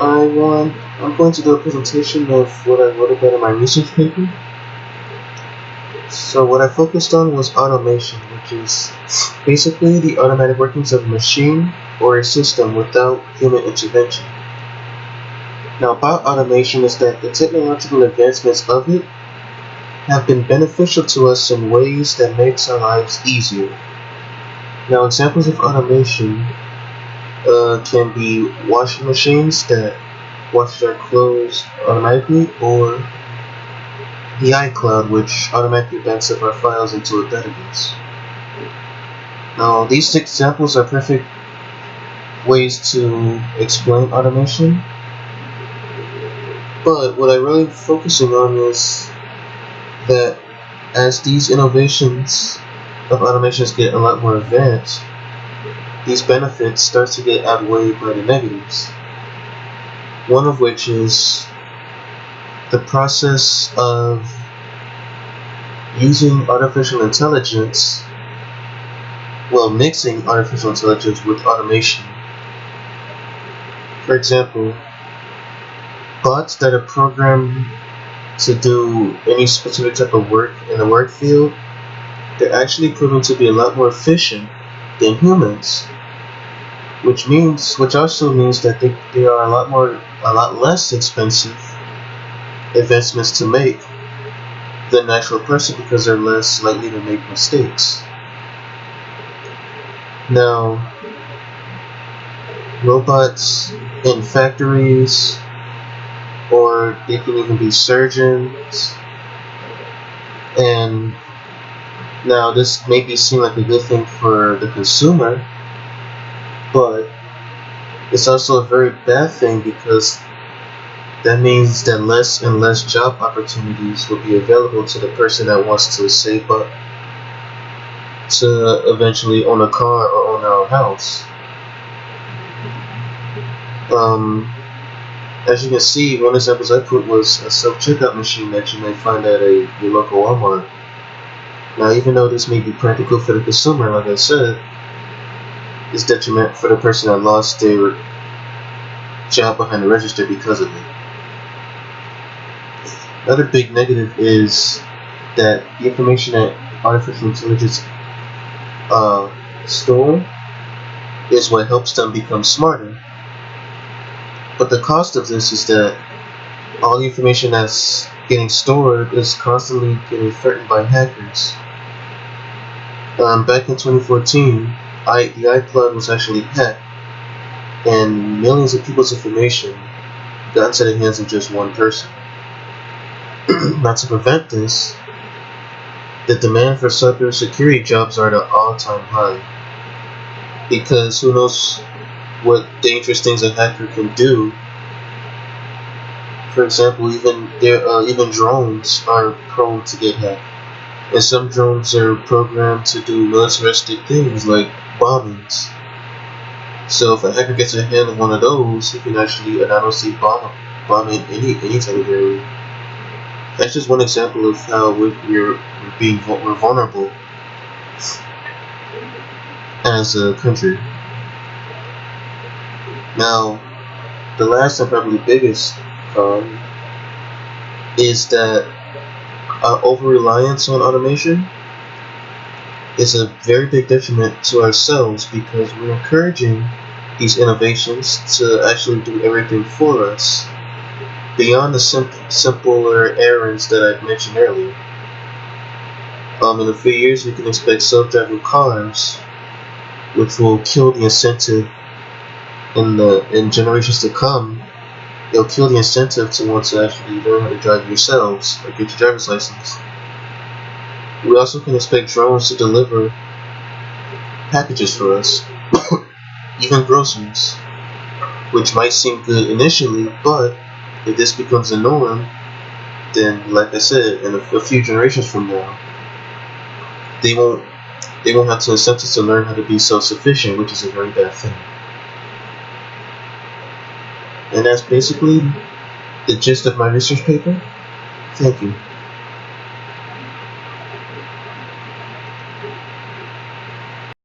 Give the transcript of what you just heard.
I'm going to do a presentation of what I wrote about in my research paper. So what I focused on was automation, which is basically the automatic workings of a machine or a system without human intervention. Now about automation is that the technological advancements of it have been beneficial to us in ways that makes our lives easier. Now examples of automation can be washing machines that wash our clothes automatically, or the iCloud, which automatically backs up our files into a database. Now, these examples are perfect ways to explain automation, but what I'm really focusing on is that as these innovations of automations get a lot more advanced, these benefits start to get outweighed by the negatives. One of which is the process of using artificial intelligence, mixing artificial intelligence with automation. For example, bots that are programmed to do any specific type of work in the work field, they're actually proven to be a lot more efficient than humans, which also means that they are a lot less expensive investments to make than an actual person, because they're less likely to make mistakes. Now, robots in factories, or they can even be surgeons, and now this may seem like a good thing for the consumer, but it's also a very bad thing, because that means that less and less job opportunities will be available to the person that wants to save up to eventually own a car or own our house. As you can see, one example I put was a self-checkout machine that you may find at your local Walmart. Now, even though this may be practical for the consumer, like I said, it's detrimental for the person that lost their job behind the register because of it. Another big negative is that the information that artificial intelligence store is what helps them become smarter. But the cost of this is that all the information that's getting stored is constantly getting threatened by hackers. Back in 2014, the iCloud was actually hacked, and millions of people's information got into the hands of just one person. Now, to prevent this, the demand for cybersecurity jobs are at an all-time high, because who knows what dangerous things a hacker can do. For example, even drones are prone to get hacked, and some drones are programmed to do militaristic things like bombings. So if a hacker gets a hand on one of those, he can actually anonymously bomb any type of area. That's just one example of how we're vulnerable as a country. Now, the last and probably biggest is that over-reliance on automation is a very big detriment to ourselves, because we're encouraging these innovations to actually do everything for us, beyond the simpler errands that I mentioned earlier. In a few years, we can expect self-driving cars, which will kill the incentive in generations to come. It'll kill the incentive to want to actually learn how to drive yourselves or get your driver's license. We also can expect drones to deliver packages for us, even groceries, which might seem good initially, but if this becomes the norm, then, like I said, in a few generations from now, they won't have to incent us to learn how to be self-sufficient, which is a very bad thing. And that's basically the gist of my research paper. Thank you.